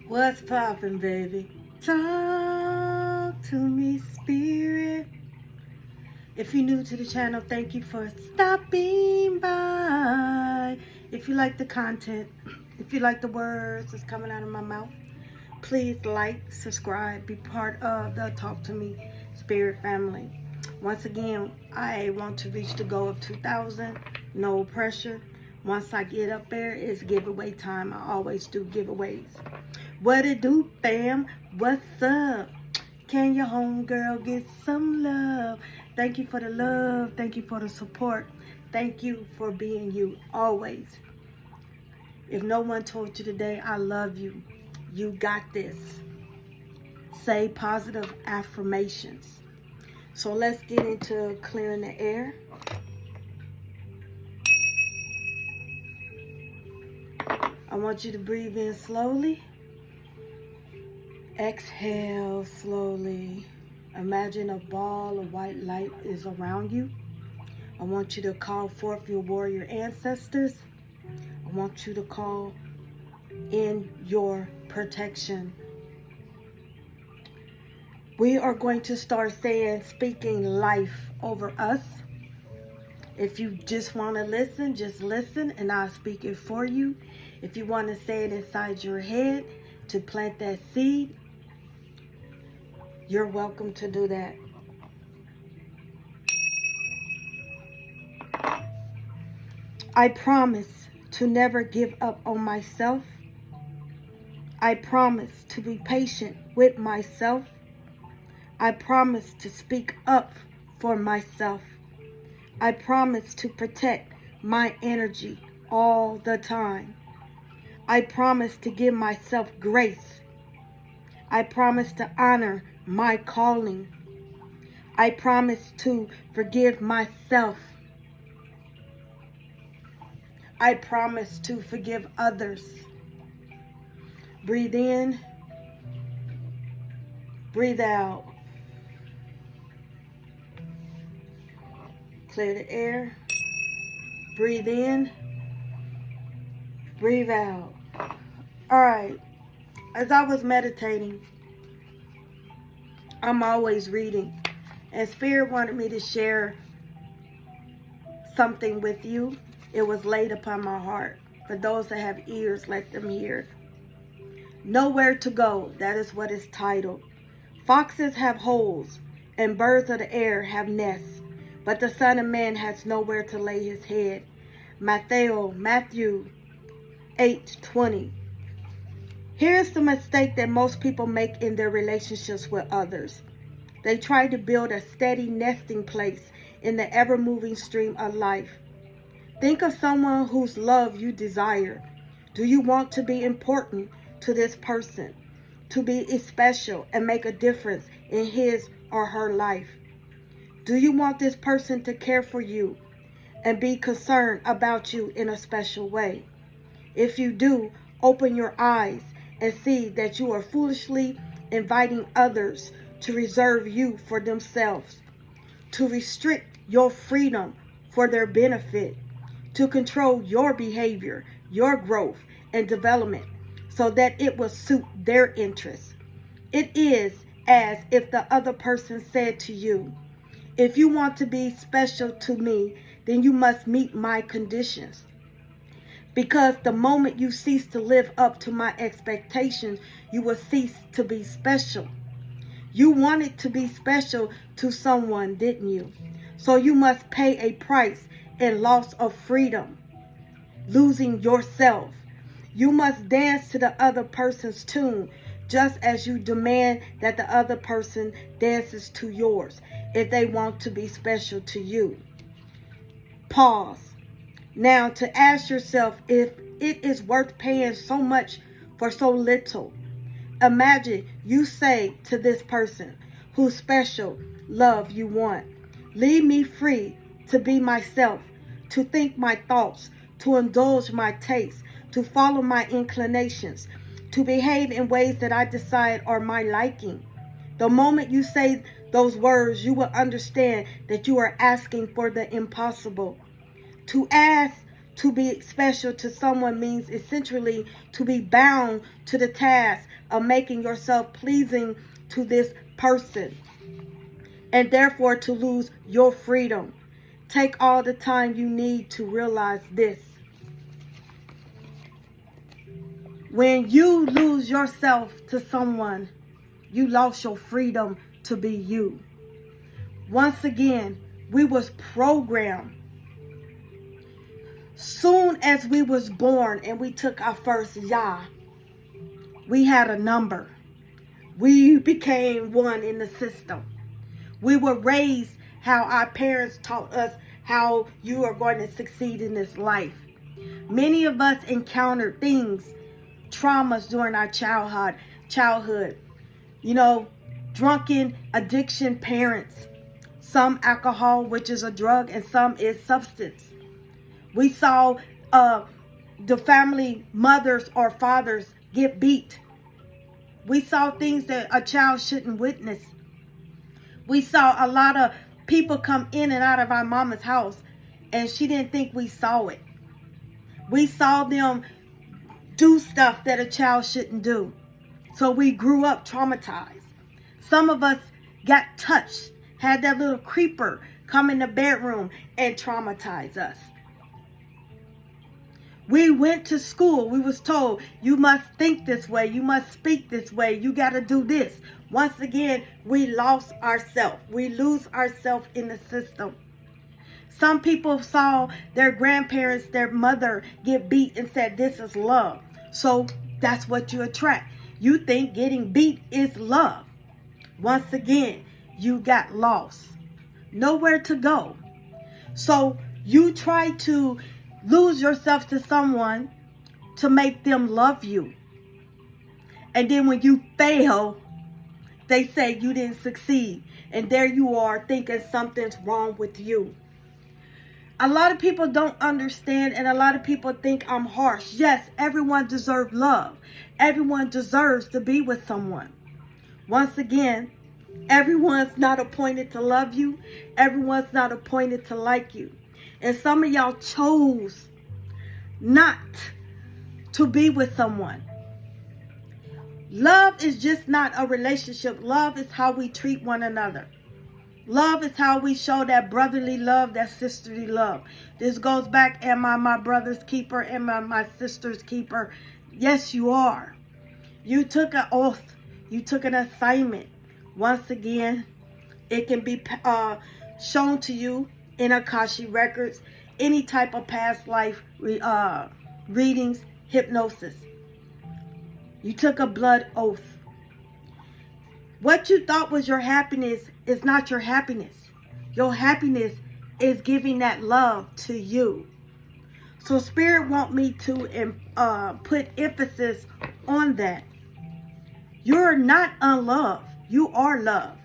What's poppin', baby? Talk to me, spirit. If you're new to the channel, thank you for stopping by. If you like the content, if you like the words that's coming out of my mouth, please like, subscribe, be part of the Talk to Me Spirit family. Once again, I want to reach the goal of 2,000. No pressure. Once I get up there, it's giveaway time. I always do giveaways. What it do, fam? What's up? Can your homegirl get some love? Thank you for the love. Thank you for the support. Thank you for being you always. If no one told you today, I love you. You got this. Say positive affirmations. So let's get into clearing the air. I want you to breathe in slowly. Exhale slowly. Imagine a ball of white light is around you. I want you to call forth your warrior ancestors. I want you to call in your protection. We are going to start speaking life over us. If you just want to listen, just listen and I'll speak it for you. If you want to say it inside your head to plant that seed, you're welcome to do that. I promise to never give up on myself. I promise to be patient with myself. I promise to speak up for myself. I promise to protect my energy all the time. I promise to give myself grace. I promise to honor my calling. I promise to forgive myself. I promise to forgive others. Breathe in. Breathe out. Clear the air. Breathe in. Breathe out. All right. As I was meditating, I'm always reading. And Spirit wanted me to share something with you. It was laid upon my heart. For those that have ears, let them hear. Nowhere to go. That is what it's titled. Foxes have holes, and birds of the air have nests, but the Son of Man has nowhere to lay his head. Matthew 8:20. Here's the mistake that most people make in their relationships with others. They try to build a steady nesting place in the ever-moving stream of life. Think of someone whose love you desire. Do you want to be important to this person, to be special and make a difference in his or her life? Do you want this person to care for you and be concerned about you in a special way? If you do, open your eyes and see that you are foolishly inviting others to reserve you for themselves, to restrict your freedom for their benefit, to control your behavior, your growth and development so that it will suit their interests. It is as if the other person said to you, if you want to be special to me, then you must meet my conditions. Because the moment you cease to live up to my expectations, you will cease to be special. You wanted to be special to someone, didn't you? So you must pay a price in loss of freedom, losing yourself. You must dance to the other person's tune, just as you demand that the other person dances to yours if they want to be special to you. Pause. Now to ask yourself if it is worth paying so much for so little. Imagine you say to this person whose special love you want, leave me free to be myself, to think my thoughts, to indulge my tastes, to follow my inclinations, to behave in ways that I decide are my liking. The moment you say those words, you will understand that you are asking for the impossible. To ask to be special to someone means essentially to be bound to the task of making yourself pleasing to this person, and therefore to lose your freedom. Take all the time you need to realize this. When you lose yourself to someone, you lost your freedom to be you. Once again, we was programmed. Soon as we was born and we took our first Yah, we had a number. We became one in the system. We were raised how our parents taught us how you are going to succeed in this life. Many of us encountered things, traumas during our childhood. Drunken addiction parents. Some alcohol, which is a drug, and some is substance. We saw the family mothers or fathers get beat. We saw things that a child shouldn't witness. We saw a lot of people come in and out of our mama's house, and she didn't think we saw it. We saw them do stuff that a child shouldn't do. So we grew up traumatized. Some of us got touched, had that little creeper come in the bedroom and traumatize us. We went to school. We was told, you must think this way. You must speak this way. You got to do this. Once again, we lost ourselves. We lose ourselves in the system. Some people saw their grandparents, their mother get beat and said, this is love. So that's what you attract. You think getting beat is love. Once again, you got lost. Nowhere to go. So you try to lose yourself to someone to make them love you. And then when you fail, they say you didn't succeed. And there you are thinking something's wrong with you. A lot of people don't understand, and a lot of people think I'm harsh. Yes, everyone deserves love. Everyone deserves to be with someone. Once again, everyone's not appointed to love you. Everyone's not appointed to like you. And some of y'all chose not to be with someone. Love is just not a relationship. Love is how we treat one another. Love is how we show that brotherly love, that sisterly love. This goes back, am I my brother's keeper? Am I my sister's keeper? Yes, you are. You took an oath. You took an assignment. Once again, it can be shown to you in Akashic records, any type of past life readings, hypnosis. You took a blood oath. What you thought was your happiness is not your happiness. Your happiness is giving that love to you. So Spirit want me to put emphasis on that. You're not unloved. You are loved.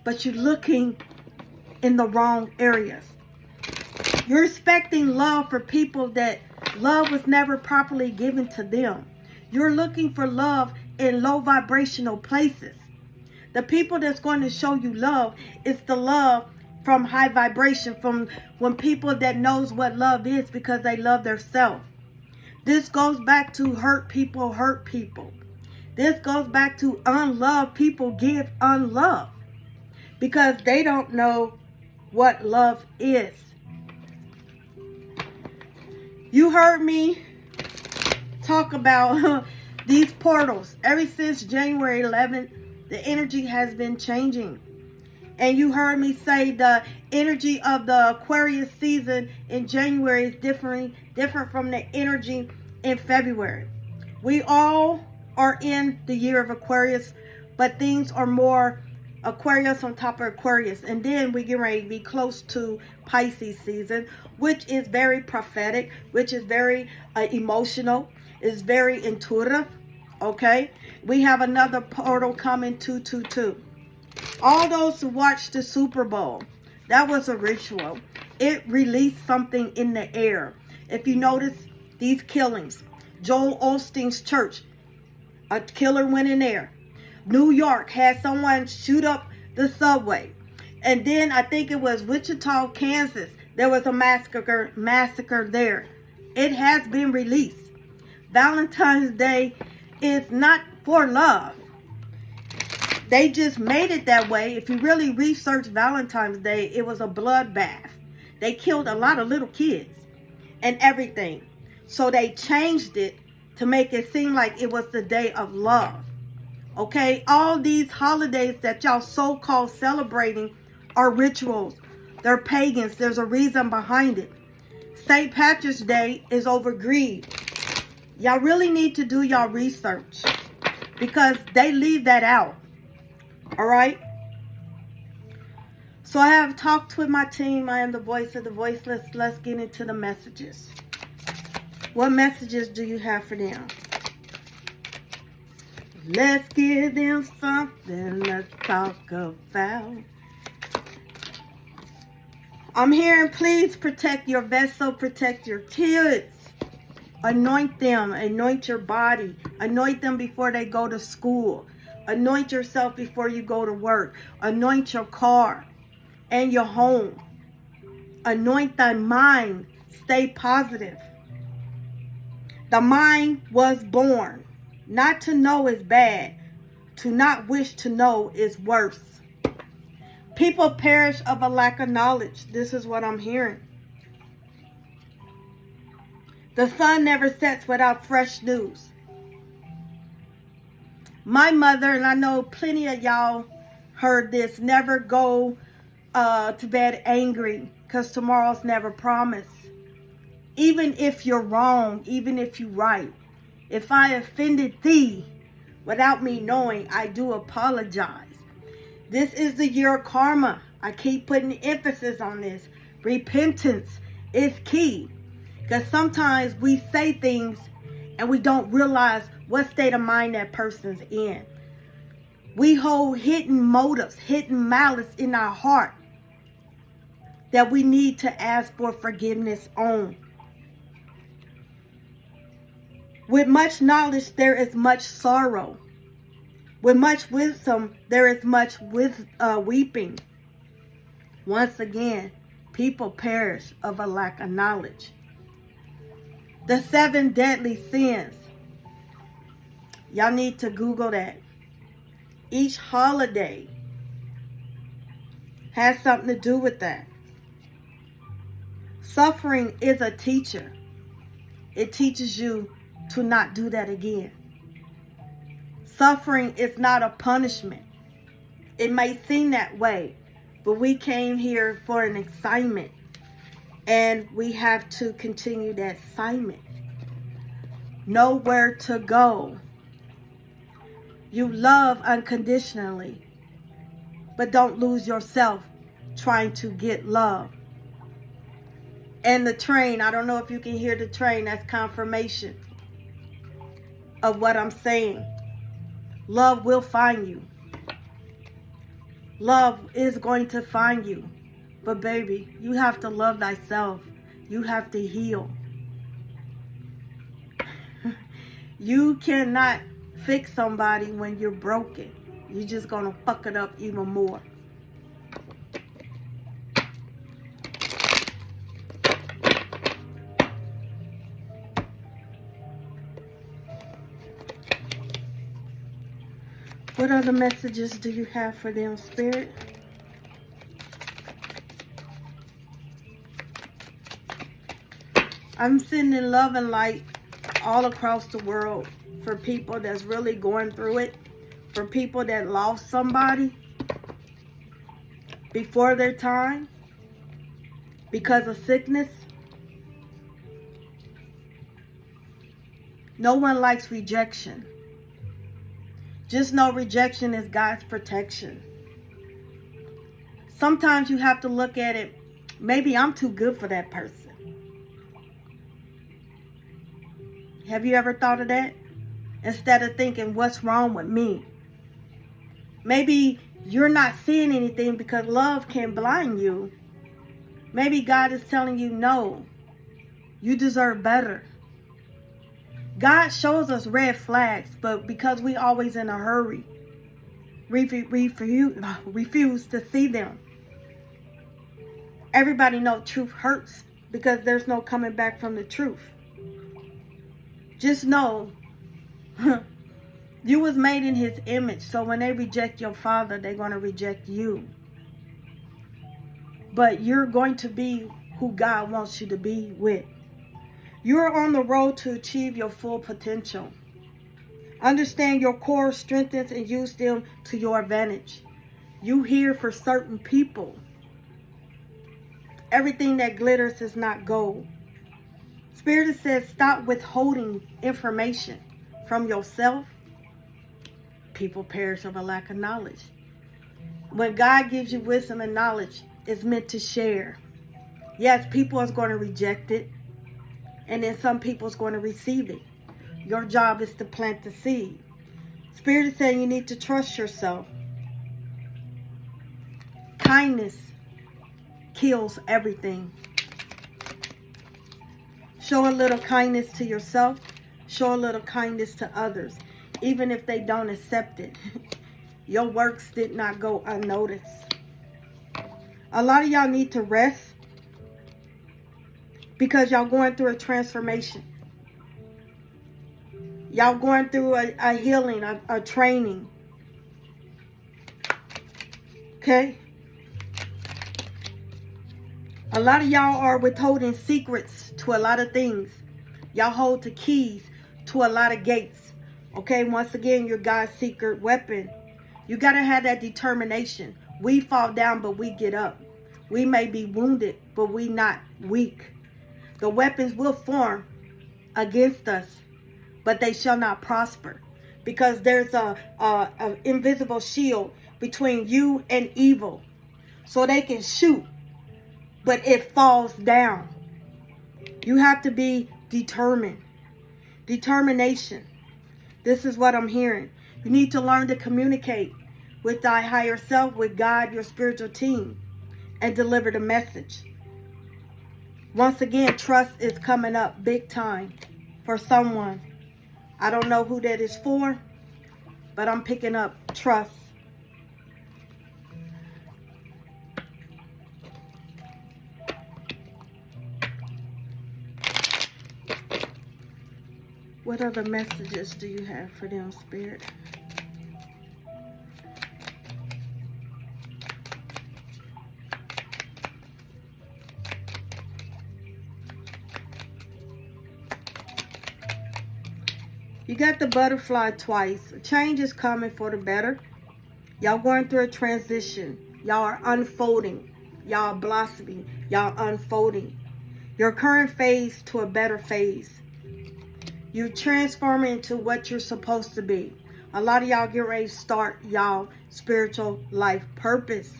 But you're looking in the wrong areas. You're expecting love for people that love was never properly given to them. You're looking for love in low vibrational places. The people that's going to show you love is the love from high vibration, from when people that knows what love is because they love themselves. This goes back to hurt people hurt people. This goes back to unloved people give unlove because they don't know what love is. You heard me talk about these portals. Ever since January 11th, the energy has been changing. And you heard me say the energy of the Aquarius season in January is different from the energy in February. We all are in the year of Aquarius, but things are more Aquarius on top of Aquarius. And then we get ready to be close to Pisces season, which is very prophetic, which is very emotional, is very intuitive. Okay, we have another portal coming, 222. All those who watched the Super Bowl, that was a ritual. It released something in the air. If you notice these killings, Joel Osteen's church, a killer went in there. New York had someone shoot up the subway. And then I think it was Wichita, Kansas. There was a massacre there. It has been released. Valentine's Day is not for love. They just made it that way. If you really research Valentine's Day, it was a bloodbath. They killed a lot of little kids and everything. So they changed it to make it seem like it was the day of love. Okay? All these holidays that y'all so-called celebrating are rituals. They're pagans. There's a reason behind it. St. Patrick's Day is over greed. Y'all really need to do y'all research because they leave that out. All right? So I have talked with my team. I am the voice of the voiceless. Let's get into the messages. What messages do you have for them? Let's give them something to talk about. I'm hearing, please protect your vessel, protect your kids. Anoint them, anoint your body. Anoint them before they go to school. Anoint yourself before you go to work. Anoint your car and your home. Anoint thy mind. Stay positive. The mind was born. Not to know is bad. To not wish to know is worse. People perish of a lack of knowledge. This is what I'm hearing. The sun never sets without fresh news. My mother, and I know plenty of y'all heard this, never go to bed angry because tomorrow's never promised. Even if you're wrong, even if you're right. If I offended thee without me knowing, I do apologize. This is the year of karma. I keep putting emphasis on this. Repentance is key. Because sometimes we say things and we don't realize what state of mind that person's in. We hold hidden motives, hidden malice in our heart that we need to ask for forgiveness on. With much knowledge, there is much sorrow. With much wisdom, there is much weeping. Once again, people perish of a lack of knowledge. The 7 deadly sins. Y'all need to Google that. Each holiday has something to do with that. Suffering is a teacher. It teaches you to not do that again. Suffering is not a punishment. It may seem that way, but we came here for an assignment. And we have to continue that assignment. Know where to go. You love unconditionally. But don't lose yourself trying to get love. And the train, I don't know if you can hear the train. That's confirmation of what I'm saying. Love will find you. Love is going to find you. But baby, you have to love thyself. You have to heal. You cannot fix somebody when you're broken. You're just going to fuck it up even more. What other messages do you have for them, Spirit? I'm sending love and light all across the world for people that's really going through it, for people that lost somebody before their time because of sickness. No one likes rejection. Just know rejection is God's protection. Sometimes you have to look at it, maybe I'm too good for that person. Have you ever thought of that? Instead of thinking, what's wrong with me? Maybe you're not seeing anything because love can blind you. Maybe God is telling you, no, you deserve better. God shows us red flags, but because we always in a hurry, refuse to see them. Everybody knows truth hurts because there's no coming back from the truth. Just know You was made in his image. So when they reject your father, they're going to reject you. But you're going to be who God wants you to be with. You're on the road to achieve your full potential. Understand your core strengths and use them to your advantage. You here for certain people. Everything that glitters is not gold. Spirit says stop withholding information from yourself. People perish of a lack of knowledge. When God gives you wisdom and knowledge, it's meant to share. Yes, people are going to reject it. And then some people is going to receive it. Your job is to plant the seed. Spirit is saying you need to trust yourself. Kindness kills everything. Show a little kindness to yourself. Show a little kindness to others. Even if they don't accept it. Your works did not go unnoticed. A lot of y'all need to rest. Because y'all going through a transformation. Y'all going through a healing, a training. Okay? A lot of y'all are withholding secrets to a lot of things. Y'all hold the keys to a lot of gates. Okay? Once again, you're God's secret weapon. You got to have that determination. We fall down, but we get up. We may be wounded, but we not weak. The weapons will form against us, but they shall not prosper. Because there's a invisible shield between you and evil. So they can shoot, but it falls down. You have to be determined. Determination. This is what I'm hearing. You need to learn to communicate with thy higher self, with God, your spiritual team, and deliver the message. Once again, trust is coming up big time for someone. I don't know who that is for, but I'm picking up trust. What other messages do you have for them, Spirit? You got the butterfly twice. A change is coming for the better. Y'all going through a transition. Y'all are unfolding. Y'all blossoming. Y'all unfolding. Your current phase to a better phase. You're transforming into what you're supposed to be. A lot of y'all get ready to start y'all spiritual life purpose.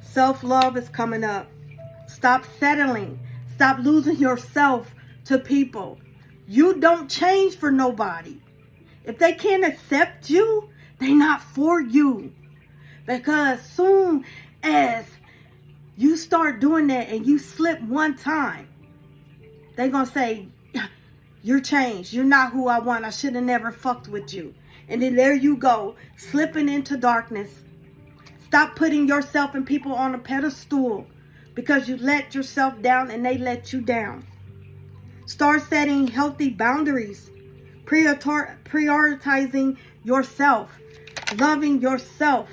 Self-love is coming up. Stop settling. Stop losing yourself to people. You don't change for nobody. If they can't accept you, they're not for you. Because soon as you start doing that and you slip one time, they're going to say, you're changed. You're not who I want. I should have never fucked with you. And then there you go, slipping into darkness. Stop putting yourself and people on a pedestal because you let yourself down and they let you down. Start setting healthy boundaries. Prioritizing yourself. Loving yourself.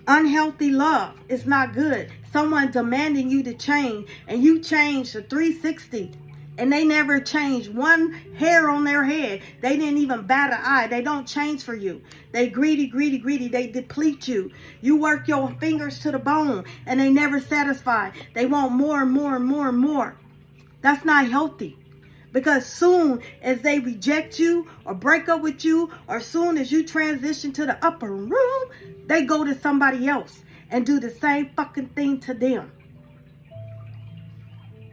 Unhealthy love is not good. Someone demanding you to change and you change to 360 and they never change one hair on their head. They didn't even bat an eye. They don't change for you. They greedy, greedy, greedy. They deplete you. You work your fingers to the bone and they never satisfy. They want more and more and more and more. That's not healthy. Because soon as they reject you or break up with you, or soon as you transition to the upper room, they go to somebody else and do the same fucking thing to them.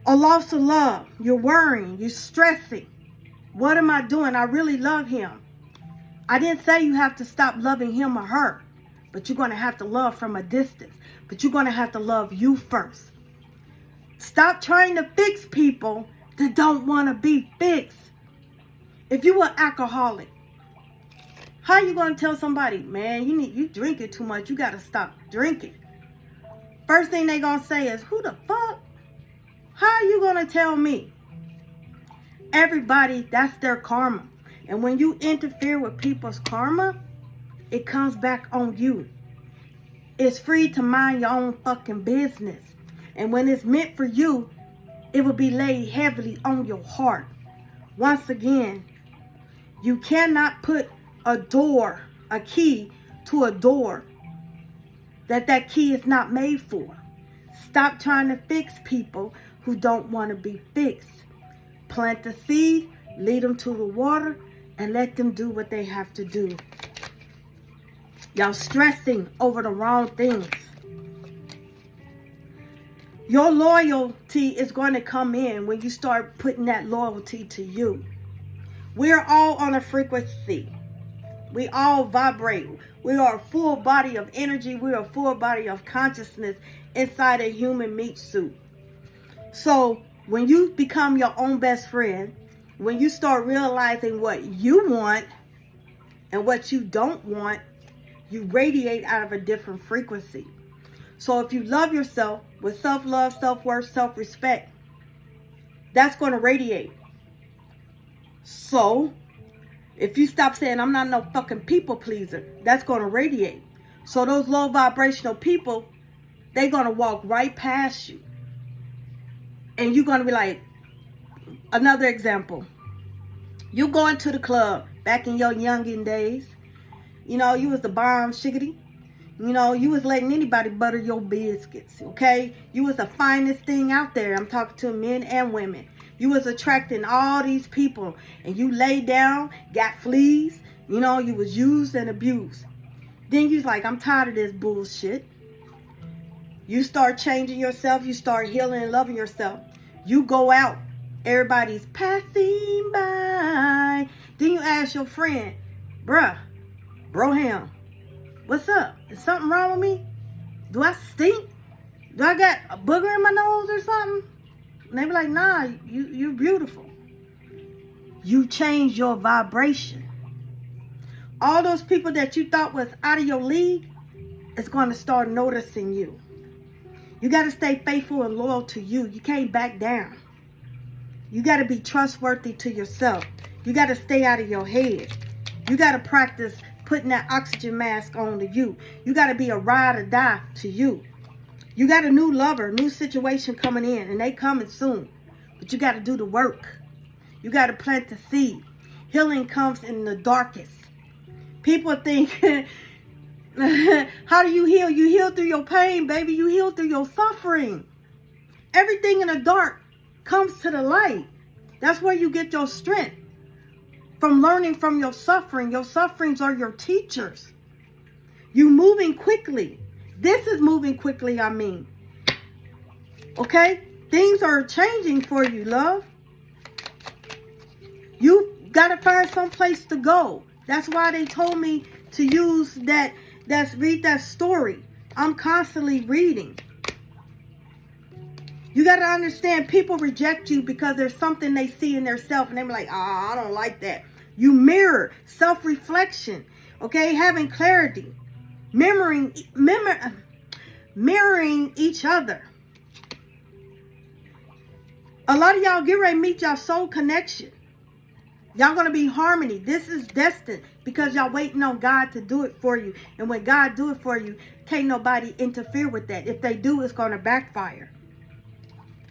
A loss of love. You're worrying. You're stressing. What am I doing? I really love him. I didn't say you have to stop loving him or her, but you're going to have to love from a distance. But you're going to have to love you first. Stop trying to fix people that don't want to be fixed. If you an alcoholic, how you going to tell somebody, man, you drinking too much, you got to stop drinking? First thing they going to say is, who the fuck? How are you going to tell me? Everybody, that's their karma. And when you interfere with people's karma, it comes back on you. It's free to mind your own fucking business. And when it's meant for you, it will be laid heavily on your heart. Once again, you cannot put a key to a door that key is not made for. Stop trying to fix people who don't want to be fixed. Plant the seed, lead them to the water, and let them do what they have to do. Y'all stressing over the wrong things. Your loyalty is going to come in when you start putting that loyalty to you. We're all on a frequency. We all vibrate. We are a full body of energy. We are a full body of consciousness inside a human meat suit. So when you become your own best friend, when you start realizing what you want and what you don't want, you radiate out of a different frequency. So if you love yourself with self-love, self-worth, self-respect, that's going to radiate. So if you stop saying, I'm not no fucking people pleaser, that's going to radiate. So those low vibrational people, they're going to walk right past you. And you're going to be like, another example. You going to the club back in your youngin' days. You know, you was the bomb shiggity. You know, you was letting anybody butter your biscuits, okay? You was the finest thing out there. I'm talking to men and women. You was attracting all these people. And you laid down, got fleas. You know, you was used and abused. Then you was like, I'm tired of this bullshit. You start changing yourself. You start healing and loving yourself. You go out. Everybody's passing by. Then you ask your friend, Broham, what's up? Is something wrong with me? Do I stink? Do I got a booger in my nose or something? And they be like, nah, you're beautiful. You change your vibration. All those people that you thought was out of your league is going to start noticing you. You got to stay faithful and loyal to you. You can't back down. You got to be trustworthy to yourself. You got to stay out of your head. You got to practice putting that oxygen mask on to you. You got to be a ride or die to you. You got a new lover, new situation coming in, and they coming soon. But you got to do the work. You got to plant the seed. Healing comes in the darkest. People think, how do you heal? You heal through your pain, baby. You heal through your suffering. Everything in the dark comes to the light. That's where you get your strength. From learning from your suffering. Your sufferings are your teachers. You moving quickly. This is moving quickly, I mean. Okay? Things are changing for you, love. You got to find some place to go. That's why they told me to use read that story. I'm constantly reading. You got to understand, people reject you because there's something they see in themselves and they're like, I don't like that. You mirror, self-reflection, okay? Having clarity, mirroring each other. A lot of y'all get ready to meet y'all soul connection. Y'all going to be harmony. This is destined because y'all waiting on God to do it for you. And when God do it for you, can't nobody interfere with that. If they do, it's going to backfire.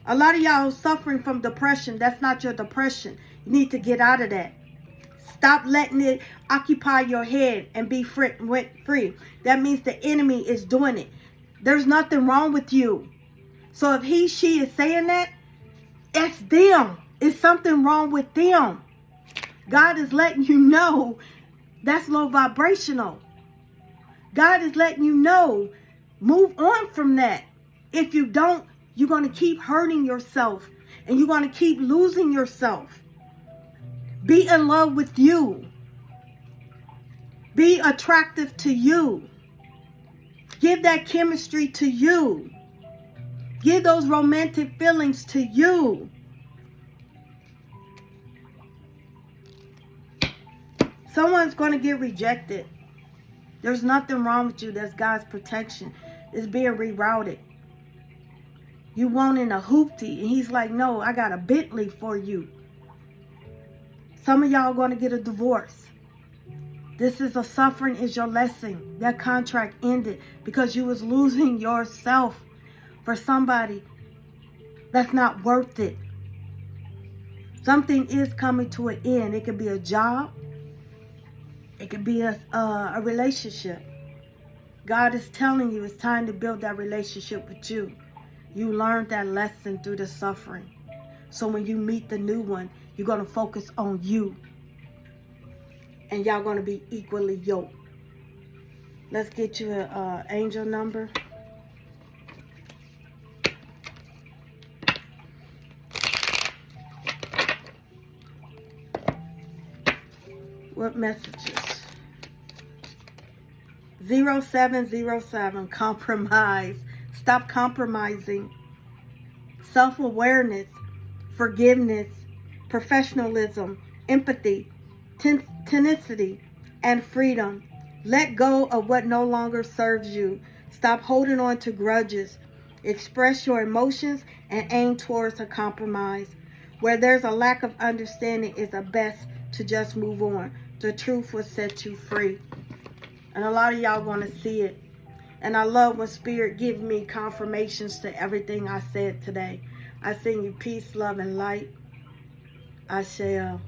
A lot of y'all suffering from depression. That's not your depression. You need to get out of that. Stop letting it occupy your head and be free. That means the enemy is doing it. There's nothing wrong with you. So if he, she is saying that, it's them. It's something wrong with them. God is letting you know that's low vibrational. God is letting you know, move on from that. If you don't, you're going to keep hurting yourself and you're going to keep losing yourself. Be in love with you. Be attractive to you. Give that chemistry to you. Give those romantic feelings to you. Someone's going to get rejected. There's nothing wrong with you. That's God's protection. It's being rerouted. You wanting a hoopty. And he's like, no, I got a Bentley for you. Some of y'all going to get a divorce. This is a suffering is your lesson. That contract ended because you was losing yourself for somebody that's not worth it. Something is coming to an end. It could be a job. It could be a relationship. God is telling you it's time to build that relationship with you. You learned that lesson through the suffering. So when you meet the new one, you're going to focus on you. And y'all going to be equally yoked. Let's get you an angel number. What messages? 0707, compromise. Stop compromising. Self-awareness, forgiveness, professionalism, empathy, tenacity, and freedom. Let go of what no longer serves you. Stop holding on to grudges. Express your emotions and aim towards a compromise. Where there's a lack of understanding, it's best to just move on. The truth will set you free. And a lot of y'all going to see it. And I love when Spirit gives me confirmations to everything I said today. I send you peace, love, and light. I shall.